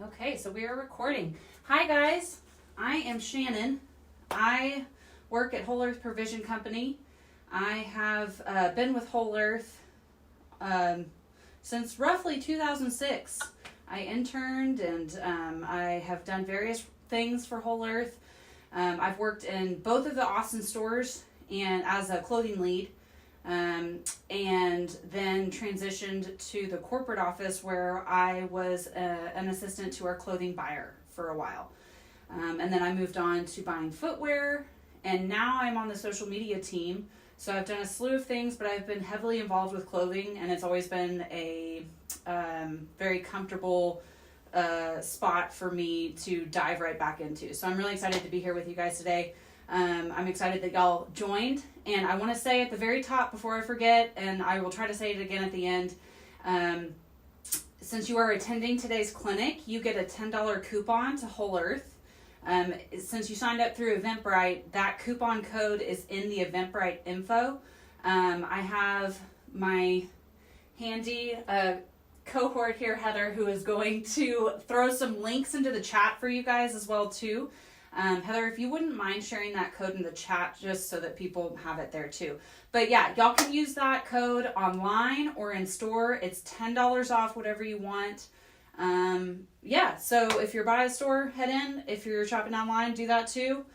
Okay, so we are recording. Hi guys, I am Shannon. I work at Whole Earth Provision Company. I have been with Whole Earth since roughly 2006. I interned and I have done various things for Whole Earth. I've worked in both of the Austin stores and as a clothing lead. And then transitioned to the corporate office where I was an assistant to our clothing buyer for a while. And then I moved on to buying footwear, and now I'm on the social media team. So I've done a slew of things, but I've been heavily involved with clothing, and it's always been a very comfortable spot for me to dive right back into. So I'm really excited to be here with you guys today. I'm excited that y'all joined, and I want to say at the very top before I forget, and I will try to say it again at the end, since you are attending today's clinic, you get a $10 coupon to Whole Earth. Since you signed up through Eventbrite, that coupon code is in the Eventbrite info. I have my handy cohort here, Heather, who is going to throw some links into the chat for you guys as well too. Heather, if you wouldn't mind sharing that code in the chat just so that people have it there too. But yeah, y'all can use that code online or in store. It's $10 off whatever you want. Yeah, so if you're by a store, head in. If you're shopping online, do that too.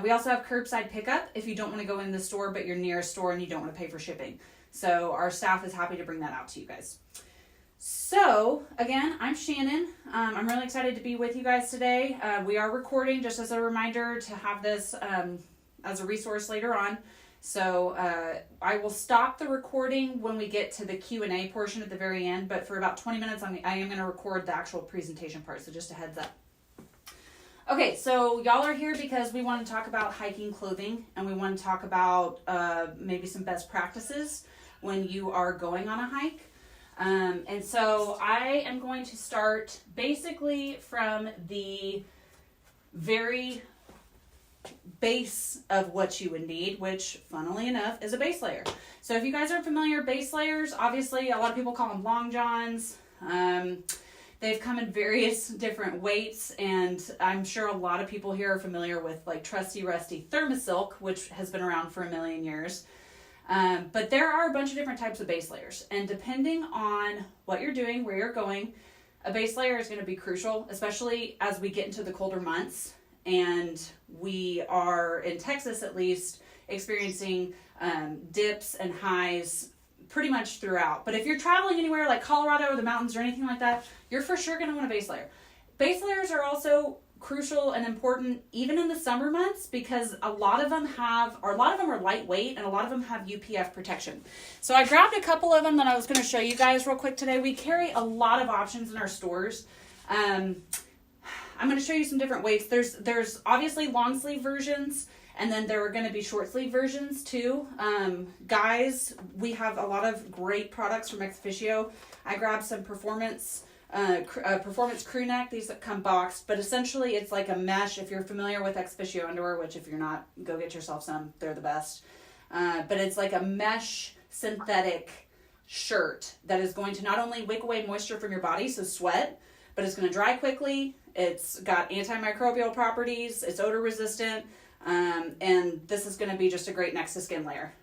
We also have curbside pickup if you don't want to go in the store, but you're near a store and you don't want to pay for shipping. So our staff is happy to bring that out to you guys. So, again, I'm Shannon. I'm really excited to be with you guys today. We are recording just as a reminder to have this as a resource later on. So, I will stop the recording when we get to the Q&A portion at the very end, but for about 20 minutes, I am going to record the actual presentation part, so just a heads up. Okay, so y'all are here because we want to talk about hiking clothing, and we want to talk about maybe some best practices when you are going on a hike. And so I am going to start basically from the very base of what you would need, which funnily enough is a base layer. So if you guys aren't familiar, base layers, obviously a lot of people call them long johns. They've come in various different weights, and I'm sure a lot of people here are familiar with like trusty rusty Thermosilk, which has been around for a million years. But there are a bunch of different types of base layers, and depending on what you're doing, where you're going, a base layer is going to be crucial, especially as we get into the colder months, and we are, in Texas at least, experiencing dips and highs pretty much throughout. But if you're traveling anywhere like Colorado or the mountains or anything like that, you're for sure going to want a base layer. Base layers are also crucial and important even in the summer months because a lot of them are lightweight and a lot of them have UPF protection. So I grabbed a couple of them that I was going to show you guys real quick today. We carry a lot of options in our stores. I'm going to show you some different weights. There's obviously long sleeve versions, and then there are going to be short sleeve versions too. Guys, we have a lot of great products from Ex Officio. I grabbed some performance crew neck. These that come boxed, but essentially it's like a mesh. If you're familiar with Ex Officio underwear, which if you're not, go get yourself some, they're the best. But it's like a mesh synthetic shirt that is going to not only wick away moisture from your body, so sweat, but it's going to dry quickly. It's got antimicrobial properties, it's odor resistant, and this is going to be just a great next to skin layer.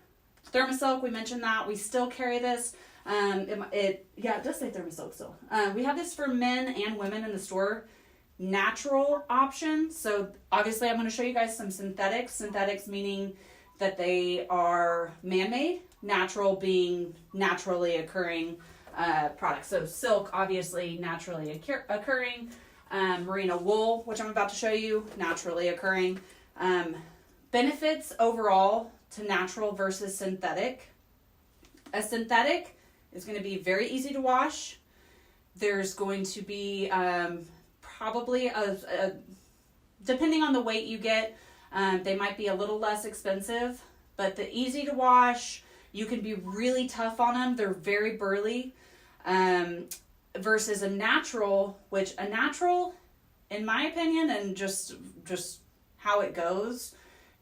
Thermosilk, we mentioned that. We still carry this. It does say Thermosilk still. We have this for men and women in the store. Natural option. So obviously I'm going to show you guys some synthetics. Synthetics meaning that they are man-made. Natural being naturally occurring products. So silk, obviously naturally occurring. Merino wool, which I'm about to show you, naturally occurring. Benefits overall to natural versus synthetic. A synthetic is going to be very easy to wash. There's going to be probably depending on the weight you get, they might be a little less expensive, but the easy to wash, you can be really tough on them. They're very burly. Versus a natural, which a natural, in my opinion, and just how it goes,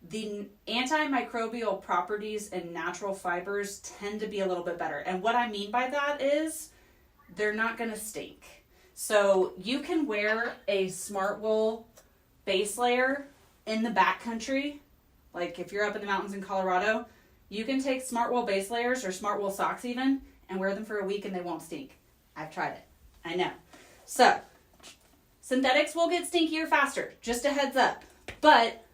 the antimicrobial properties in natural fibers tend to be a little bit better. And what I mean by that is they're not going to stink. So you can wear a Smart Wool base layer in the backcountry. Like if you're up in the mountains in Colorado, you can take Smart Wool base layers or Smart Wool socks even and wear them for a week and they won't stink. I've tried it. I know. So synthetics will get stinkier faster. Just a heads up. But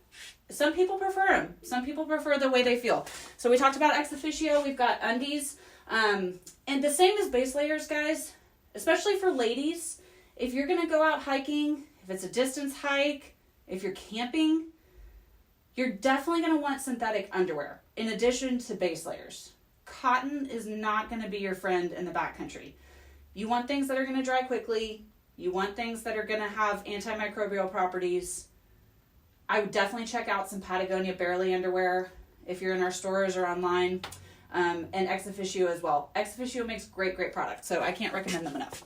some people prefer them. Some people prefer the way they feel. So we talked about ex officio. We've got undies. And the same as base layers, guys. Especially for ladies. If you're going to go out hiking, if it's a distance hike, if you're camping, you're definitely going to want synthetic underwear in addition to base layers. Cotton is not going to be your friend in the backcountry. You want things that are going to dry quickly. You want things that are going to have antimicrobial properties. I would definitely check out some Patagonia Barely underwear if you're in our stores or online, and ex officio as well. Ex officio makes great products, so I can't recommend them enough.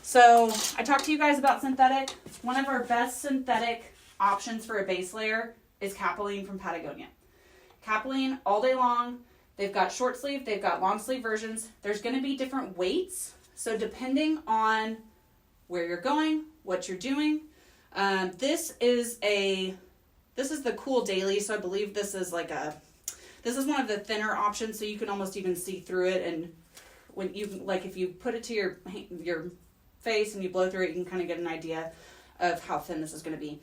So I talked to you guys about synthetic. One of our best synthetic options for a base layer is Capilene from Patagonia. Capilene all day long. They've got short sleeve, they've got long sleeve versions. There's going to be different weights. So depending on where you're going, what you're doing, this is the Cool Daily. So I believe this is one of the thinner options. So you can almost even see through it. And when you, like if you put it to your face and you blow through it, you can kind of get an idea of how thin this is going to be.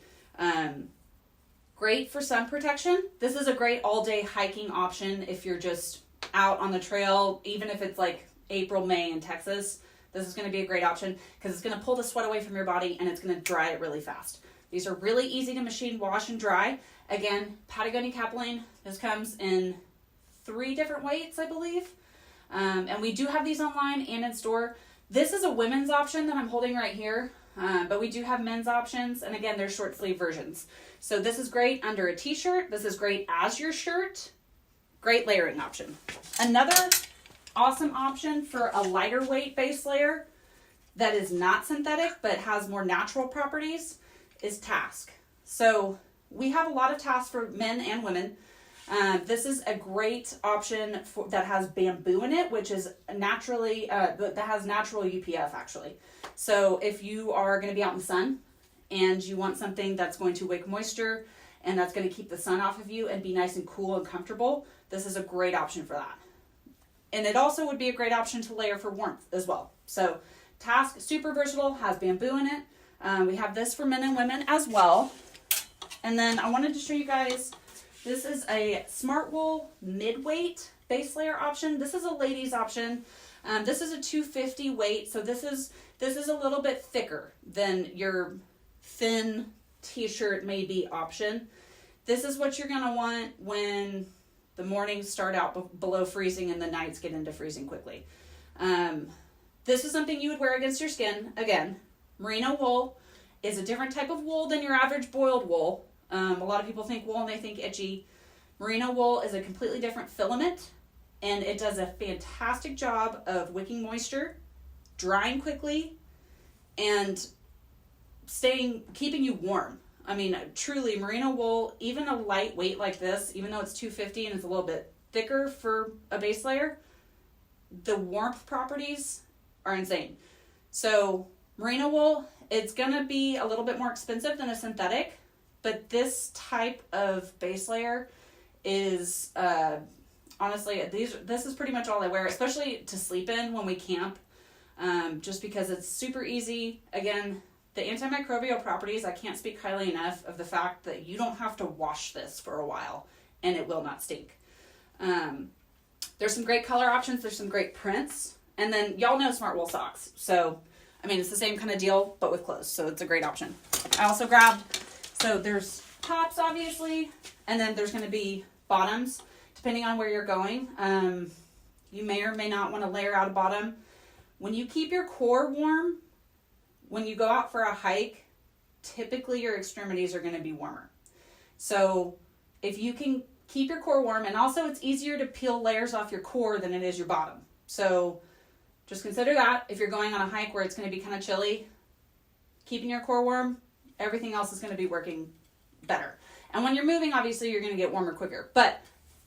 Great for sun protection. This is a great all-day hiking option if you're just out on the trail, even if it's like April, May in Texas. This is going to be a great option because it's going to pull the sweat away from your body and it's going to dry it really fast. These are really easy to machine wash and dry. Again, Patagonia Capilene. This comes in 3 different weights, I believe. And we do have these online and in store. This is a women's option that I'm holding right here. But we do have men's options, and again, they're short sleeve versions. So this is great under a t-shirt. This is great as your shirt. Great layering option. Another awesome option for a lighter weight base layer that is not synthetic but has more natural properties is Task. So we have a lot of Task for men and women. This is a great option that has bamboo in it, which is naturally, that has natural UPF actually. So if you are going to be out in the sun and you want something that's going to wick moisture and that's going to keep the sun off of you and be nice and cool and comfortable, this is a great option for that. And it also would be a great option to layer for warmth as well. So Task, super versatile, has bamboo in it. We have this for men and women as well. And then I wanted to show you guys, this is a Smart Wool mid-weight base layer option. This is a ladies option. This is a 250 weight, so this is a little bit thicker than your thin t-shirt maybe option. This is what you're going to want when the mornings start out below freezing and the nights get into freezing quickly. This is something you would wear against your skin. Again, Merino wool is a different type of wool than your average boiled wool. A lot of people think wool and they think itchy. Merino wool is a completely different filament, and it does a fantastic job of wicking moisture, drying quickly, and keeping you warm. I mean, truly, Merino wool, even a light weight like this, even though it's 250 and it's a little bit thicker for a base layer, the warmth properties are insane. So Merino wool, it's gonna be a little bit more expensive than a synthetic, but this type of base layer is, honestly, this is pretty much all I wear, especially to sleep in when we camp, just because it's super easy. Again, the antimicrobial properties, I can't speak highly enough of the fact that you don't have to wash this for a while and it will not stink. There's some great color options. There's some great prints. And then y'all know Smart Wool socks. So, I mean, it's the same kind of deal, but with clothes. So it's a great option. I also grabbed, so there's tops, obviously, and then there's going to be bottoms, depending on where you're going. You may or may not want to layer out a bottom. When you keep your core warm, when you go out for a hike, typically your extremities are going to be warmer. So if you can keep your core warm, and also it's easier to peel layers off your core than it is your bottom. So just consider that if you're going on a hike where it's going to be kind of chilly, keeping your core warm, everything else is going to be working better. And when you're moving, obviously you're going to get warmer quicker. But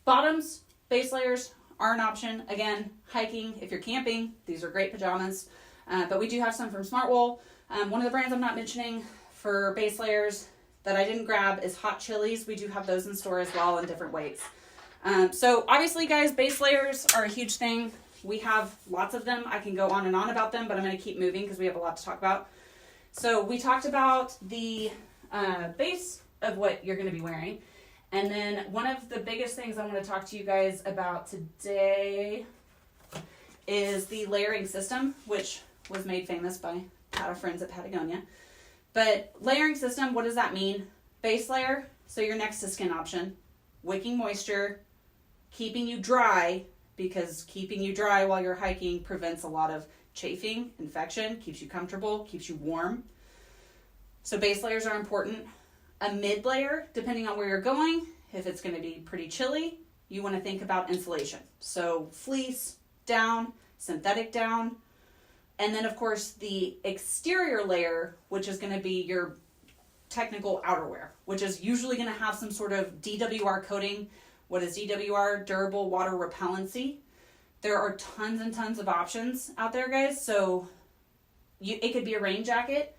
bottoms, base layers are an option. Again, hiking, if you're camping, these are great pajamas. But we do have some from Smart Wool. One of the brands I'm not mentioning for base layers that I didn't grab is Hot Chilies. We do have those in store as well in different weights. So obviously, guys, base layers are a huge thing. We have lots of them. I can go on and on about them, but I'm going to keep moving because we have a lot to talk about. So we talked about the base of what you're going to be wearing. And then one of the biggest things I want to talk to you guys about today is the layering system, which was made famous by our friends at Patagonia. But layering system, what does that mean? Base layer, so your next to skin option. Wicking moisture, keeping you dry, because keeping you dry while you're hiking prevents a lot of chafing, infection, keeps you comfortable, keeps you warm. So base layers are important. A mid layer, depending on where you're going, if it's going to be pretty chilly, you want to think about insulation. So fleece, down, synthetic down, and then of course the exterior layer, which is going to be your technical outerwear, which is usually going to have some sort of DWR coating. What is DWR? Durable water repellency. There are tons and tons of options out there, guys. So it could be a rain jacket.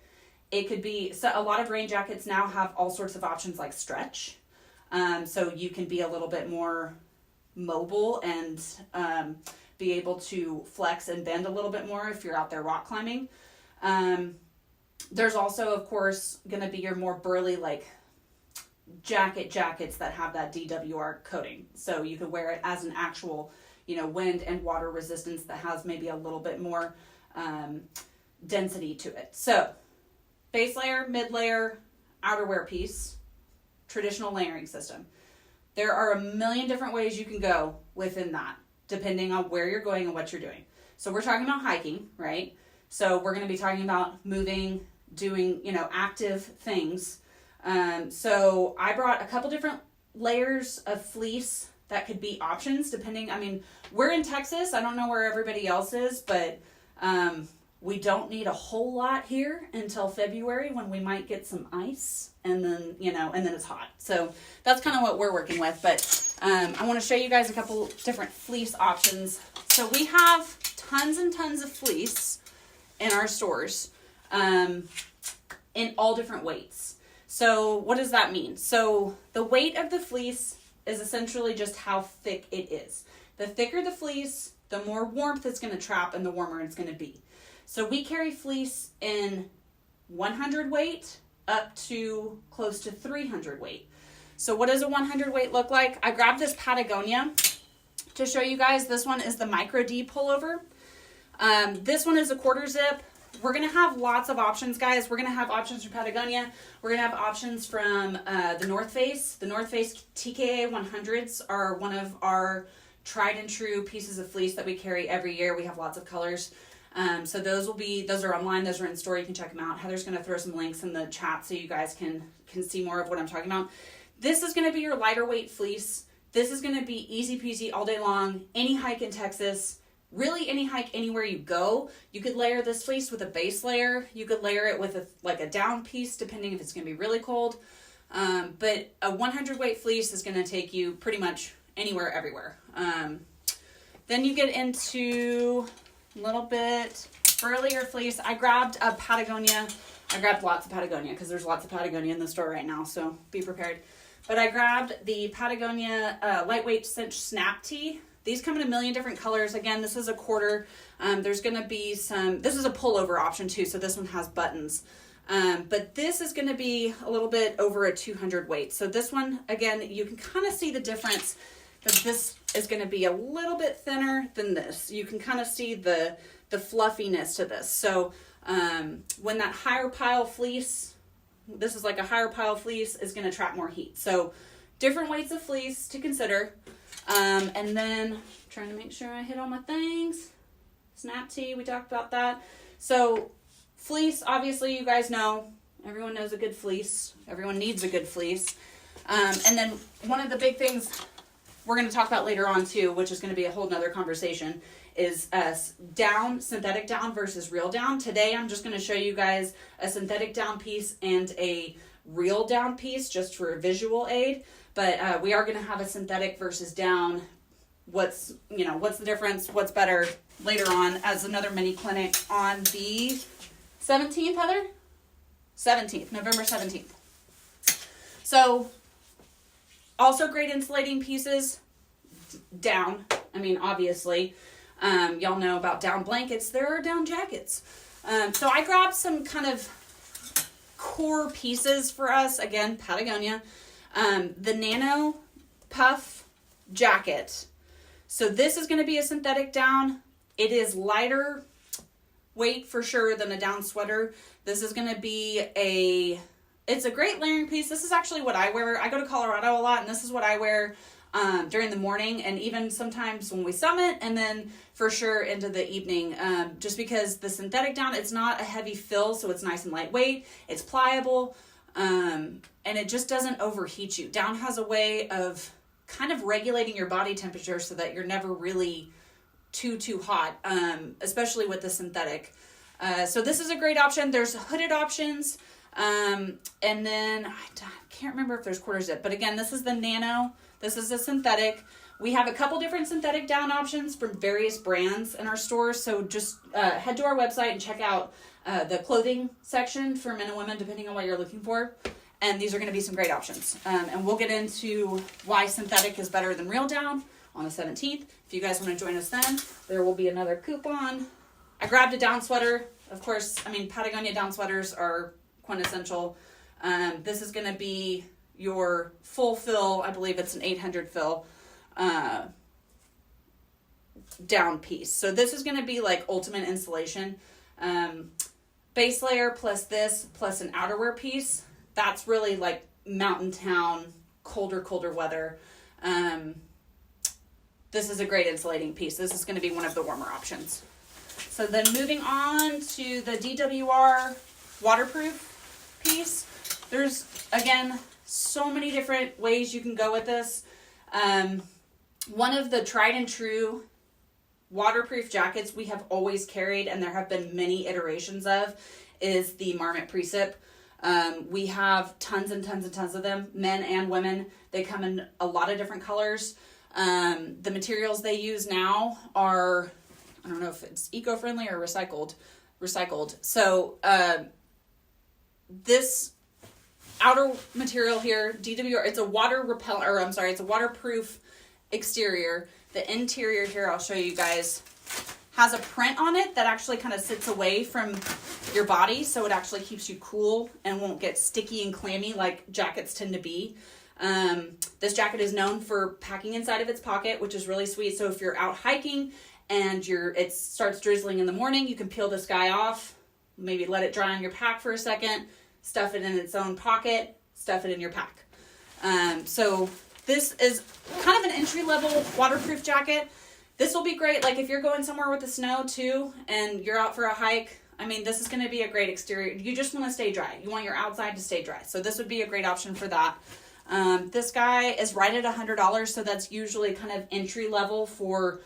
It could be, so a lot of rain jackets now have all sorts of options like stretch. So you can be a little bit more mobile and be able to flex and bend a little bit more if you're out there rock climbing. There's also, of course, going to be your more burly, like jackets that have that DWR coating. So you could wear it as an actual, wind and water resistance that has maybe a little bit more density to it. So base layer, mid layer, outerwear piece, traditional layering system. There are a million different ways you can go within that, depending on where you're going and what you're doing. So we're talking about hiking, right? So we're going to be talking about moving, doing, active things. So I brought a couple different layers of fleece that could be options depending. We're in Texas. I don't know where everybody else is, but we don't need a whole lot here until February when we might get some ice and then, and then it's hot. So that's kind of what we're working with. But I want to show you guys a couple different fleece options. So we have tons and tons of fleece in our stores in all different weights. So what does that mean? So the weight of the fleece is essentially just how thick it is. The thicker the fleece, the more warmth it's going to trap and the warmer it's going to be. So we carry fleece in 100 weight up to close to 300 weight. So what does a 100 weight look like? I grabbed this Patagonia to show you guys. This one is the Micro D pullover. This one is a quarter zip. We're going to have lots of options, guys. We're going to have options from Patagonia. We're going to have options from the North Face. The North Face TKA 100s are one of our tried and true pieces of fleece that we carry every year. We have lots of colors. So those are online, those are in store, you can check them out. Heather's going to throw some links in the chat so you guys can see more of what I'm talking about. This is going to be your lighter weight fleece. This is going to be easy peasy all day long, any hike in Texas, really any hike anywhere you go. You could layer this fleece with a base layer. You could layer it with a down piece, depending if it's going to be really cold. But a 100 weight fleece is going to take you pretty much anywhere, everywhere. Then you get into a little bit burlier fleece. I grabbed a Patagonia. I grabbed lots of Patagonia because there's lots of Patagonia in the store right now, so be prepared. But I grabbed the Patagonia lightweight cinch snap tee. These come in a million different colors. Again, this is a quarter. There's going to be this is a pullover option too, so this one has buttons. But this is going to be a little bit over a 200 weight. So this one, again, you can kind of see the difference. But this is going to be a little bit thinner than this. You can kind of see the fluffiness to this. So when that higher pile fleece, this is like a higher pile fleece, is going to trap more heat. So different weights of fleece to consider. And then trying to make sure I hit all my things. Snap tee, we talked about that. So fleece, obviously you guys know, everyone knows a good fleece. Everyone needs a good fleece. And then one of the big things we're going to talk about later on too, which is going to be a whole nother conversation, is synthetic down versus real down. Today I'm just going to show you guys a synthetic down piece and a real down piece just for a visual aid. But we are going to have a synthetic versus down what's the difference, what's better later on as another mini clinic on the 17th, Heather? 17th, November 17th. So, also great insulating pieces, down. I mean, obviously, y'all know about down blankets. There are down jackets. So I grabbed some kind of core pieces for us. Again, Patagonia. The Nano Puff jacket. So this is going to be a synthetic down. It is lighter weight for sure than a down sweater. This is going to be it's a great layering piece. This is actually what I wear. I go to Colorado a lot, and this is what I wear during the morning, and even sometimes when we summit, and then for sure into the evening, just because the synthetic down, it's not a heavy fill, so it's nice and lightweight. It's pliable, and it just doesn't overheat you. Down has a way of kind of regulating your body temperature so that you're never really too hot, especially with the synthetic. So this is a great option. There's hooded options. And then I can't remember if there's quarter zip, but again, this is the Nano. This is a synthetic. We have a couple different synthetic down options from various brands in our stores. So just head to our website and check out the clothing section for men and women, depending on what you're looking for. And these are going to be some great options. And we'll get into why synthetic is better than real down on the 17th. If you guys want to join us then, there will be another coupon. I grabbed a down sweater. Of course, I mean, Patagonia down sweaters are quintessential. This is going to be your full fill. I believe it's an 800 fill down piece. So this is going to be like ultimate insulation. Base layer plus this plus an outerwear piece. That's really like mountain town, colder weather. This is a great insulating piece. This is going to be one of the warmer options. So then moving on to the DWR waterproof piece. There's, again, so many different ways you can go with this. One of the tried and true waterproof jackets we have always carried, and there have been many iterations of, is the Marmot Precip. We have tons and tons and tons of them, men and women. They come in a lot of different colors. The materials they use now are, I don't know if it's eco-friendly or recycled. So, this outer material here, DWR, it's a it's a waterproof exterior. The interior here, I'll show you guys, has a print on it that actually kind of sits away from your body, so it actually keeps you cool and won't get sticky and clammy like jackets tend to be. This jacket is known for packing inside of its pocket, which is really sweet. So if you're out hiking and it starts drizzling in the morning, you can peel this guy off, maybe let it dry on your pack for a second, stuff it in its own pocket, stuff it in your pack. So this is kind of an entry-level waterproof jacket. This will be great, like if you're going somewhere with the snow too, and you're out for a hike. I mean, this is going to be a great exterior. You just want to stay dry. You want your outside to stay dry. So this would be a great option for that. This guy is right at $100, so that's usually kind of entry-level for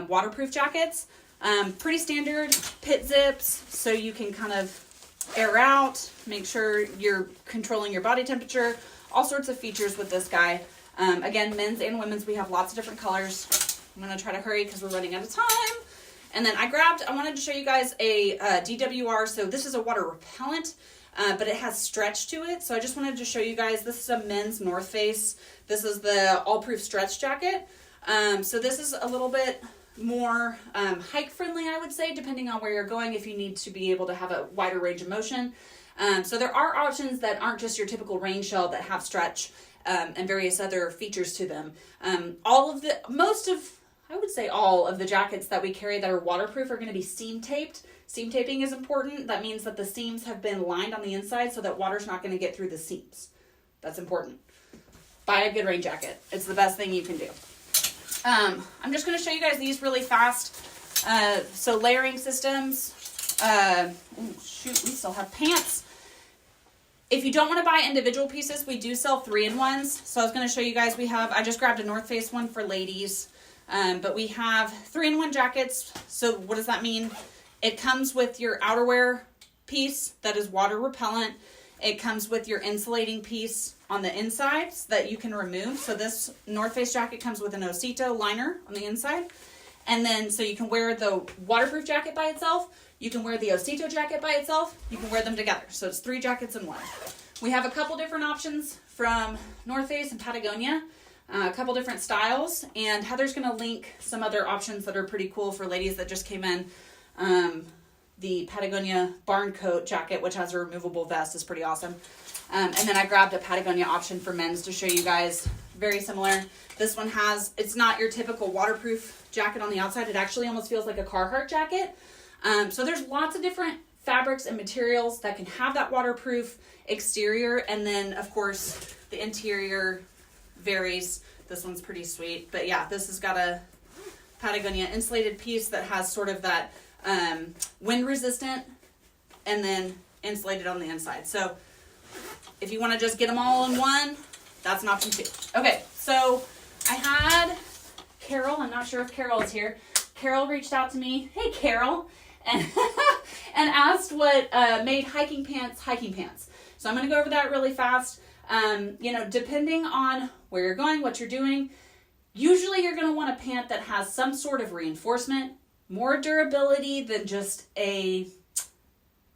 waterproof jackets. Pretty standard pit zips, so you can kind of air out, make sure you're controlling your body temperature, all sorts of features with this guy. Again, men's and women's, we have lots of different colors. I'm going to try to hurry because we're running out of time. And then I wanted to show you guys a DWR. So this is a water repellent, but it has stretch to it. So I just wanted to show you guys, this is a men's North Face. This is the all-proof stretch jacket. So this is a little bit more hike friendly, I would say, depending on where you're going, if you need to be able to have a wider range of motion. So there are options that aren't just your typical rain shell that have stretch and various other features to them. I would say all of the jackets that we carry that are waterproof are going to be seam taped. Seam taping is important. That means that the seams have been lined on the inside so that water's not going to get through the seams. That's important. Buy a good rain jacket. It's the best thing you can do. I'm just going to show you guys these really fast. So layering systems. We still have pants. If you don't want to buy individual pieces, we do sell 3-in-1s. So I was going to show you guys, I just grabbed a North Face one for ladies. But we have 3-in-1 jackets. So what does that mean? It comes with your outerwear piece that is water repellent. It comes with your insulating piece on the inside so that you can remove. So this North Face jacket comes with an Osito liner on the inside. And then, so you can wear the waterproof jacket by itself. You can wear the Osito jacket by itself. You can wear them together. So it's 3 jackets in one. We have a couple different options from North Face and Patagonia. A couple different styles. And Heather's going to link some other options that are pretty cool for ladies that just came in. The Patagonia barn coat jacket, which has a removable vest, is pretty awesome. And then I grabbed a Patagonia option for men's to show you guys. Very similar. This one has, it's not your typical waterproof jacket on the outside. It actually almost feels like a Carhartt jacket. So there's lots of different fabrics and materials that can have that waterproof exterior. And then, of course, the interior varies. This one's pretty sweet. But yeah, this has got a Patagonia insulated piece that has sort of that wind resistant and then insulated on the inside. So if you want to just get them all in one, that's an option too. Okay, so I had Carol, I'm not sure if Carol is here. Carol reached out to me, hey Carol, and, and asked what made hiking pants. So I'm going to go over that really fast. You know, depending on where you're going, what you're doing, usually you're going to want a pant that has some sort of reinforcement, more durability than just a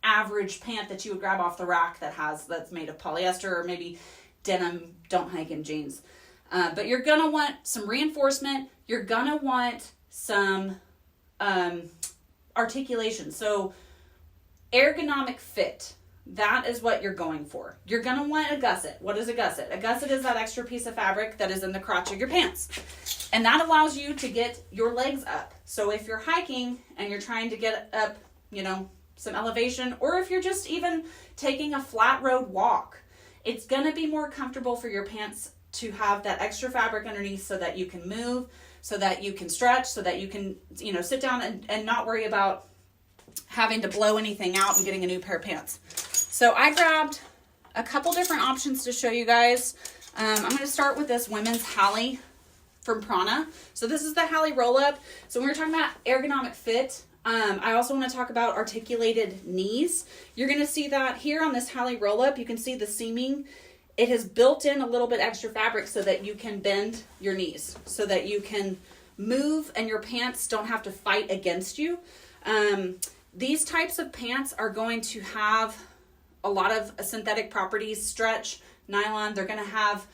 average pant that you would grab off the rack that's made of polyester or maybe denim, don't hike in jeans. But you're going to want some reinforcement. You're going to want some articulation. So ergonomic fit. That is what you're going for. You're going to want a gusset. What is a gusset? A gusset is that extra piece of fabric that is in the crotch of your pants. And that allows you to get your legs up. So if you're hiking and you're trying to get up, you know, some elevation, or if you're just even taking a flat road walk, it's going to be more comfortable for your pants to have that extra fabric underneath so that you can move, so that you can stretch, so that you can, you know, sit down and not worry about having to blow anything out and getting a new pair of pants. So I grabbed a couple different options to show you guys. I'm going to start with this women's Hallie from Prana. So this is the Hallie roll-up. So when we're talking about ergonomic fit, I also want to talk about articulated knees. You're going to see that here on this Hallie roll-up. You can see the seaming. It has built in a little bit extra fabric so that you can bend your knees, so that you can move and your pants don't have to fight against you. These types of pants are going to have a lot of synthetic properties, stretch, nylon. They're going to have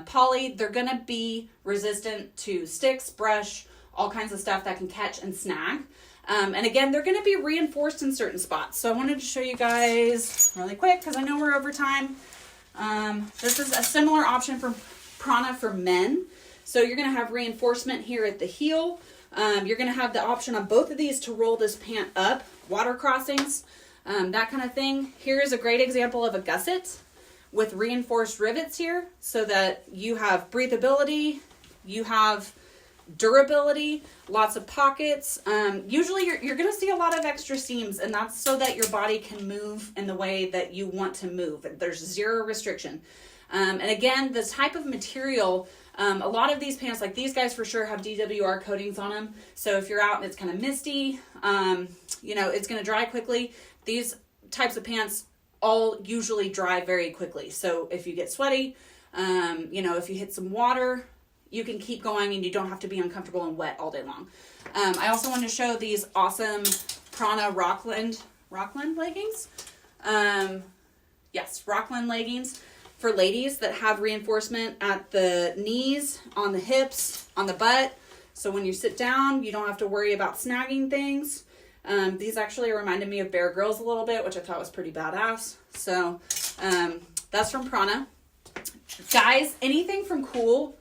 poly. They're going to be resistant to sticks, brush, all kinds of stuff that can catch and snag. And again, they're going to be reinforced in certain spots. So I wanted to show you guys really quick because I know we're over time. This is a similar option from Prana for men. So you're going to have reinforcement here at the heel. You're going to have the option on both of these to roll this pant up, water crossings, that kind of thing. Here is a great example of a gusset with reinforced rivets here so that you have breathability, you have durability, lots of pockets. Usually you're going to see a lot of extra seams, and that's so that your body can move in the way that you want to move. There's zero restriction. And again, this type of material, a lot of these pants, like these guys for sure have DWR coatings on them. So if you're out and it's kind of misty, you know, it's going to dry quickly. These types of pants all usually dry very quickly. So if you get sweaty, you know, if you hit some water, you can keep going and you don't have to be uncomfortable and wet all day long. I also want to show these awesome Prana Rockland leggings. Yes, Rockland leggings for ladies that have reinforcement at the knees, on the hips, on the butt. So when you sit down, you don't have to worry about snagging things. These actually reminded me of Bear Grylls a little bit, which I thought was pretty badass. So that's from Prana. Guys, anything from Cool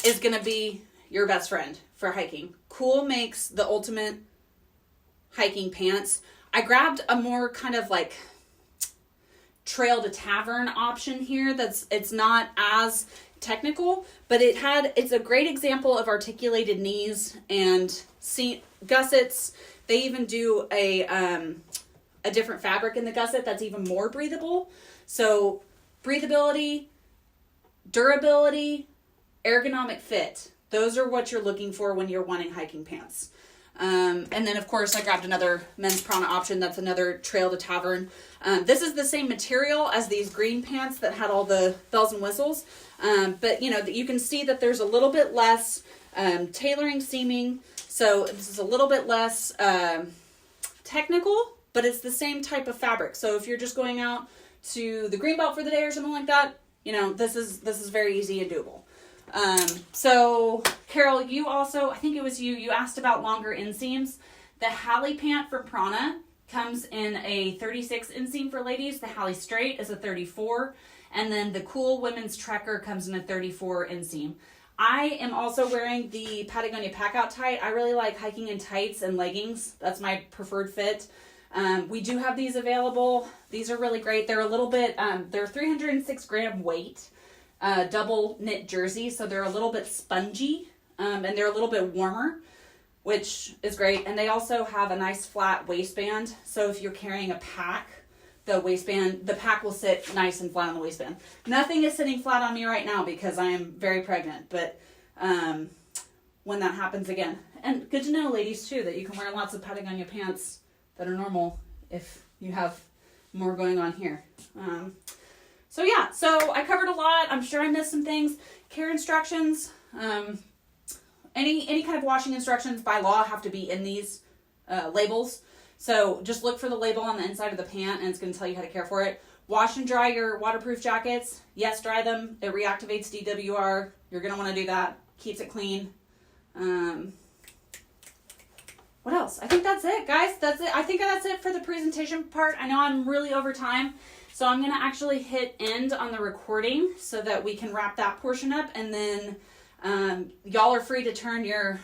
is going to be your best friend for hiking. Cool makes the ultimate hiking pants. I grabbed a more kind of like trail to tavern option here. It's not as technical, but it's a great example of articulated knees and gussets. They even do a different fabric in the gusset that's even more breathable. So breathability, durability, ergonomic fit. Those are what you're looking for when you're wanting hiking pants. And then of course I grabbed another men's prana option. That's another Trail to Tavern. This is the same material as these green pants that had all the bells and whistles. But you know, you can see that there's a little bit less tailoring, seaming. So this is a little bit less technical, but it's the same type of fabric. So if you're just going out to the Greenbelt for the day or something like that, you know, this is very easy and doable. So Carol, you also, I think it was you asked about longer inseams. The Hallie pant from Prana comes in a 36 inseam for ladies. The Hallie straight is a 34. And then the Cool Women's Trekker comes in a 34 inseam. I am also wearing the Patagonia Packout Tight. I really like hiking in tights and leggings. That's my preferred fit. We do have these available. These are really great. They're a little bit, they're 306 gram weight, double knit jersey. So they're a little bit spongy, and they're a little bit warmer, which is great. And they also have a nice flat waistband. So if you're carrying a pack, the pack will sit nice and flat on the waistband. Nothing is sitting flat on me right now because I am very pregnant, but when that happens again. And good to know, ladies, too, that you can wear lots of Patagonia pants that are normal if you have more going on here. So yeah, so I covered a lot. I'm sure I missed some things. Care instructions, any kind of washing instructions by law have to be in these labels. So just look for the label on the inside of the pant and it's going to tell you how to care for it. Wash and dry your waterproof jackets. Yes, dry them. It reactivates DWR. You're going to want to do that. Keeps it clean. What else? I think that's it, guys. That's it. I think that's it for the presentation part. I know I'm really over time, so I'm going to actually hit end on the recording so that we can wrap that portion up, and then y'all are free to turn your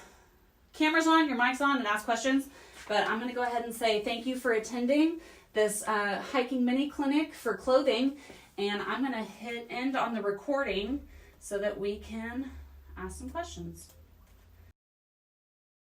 cameras on, your mics on, and ask questions. But I'm going to go ahead and say thank you for attending this hiking mini clinic for clothing, and I'm going to hit end on the recording so that we can ask some questions.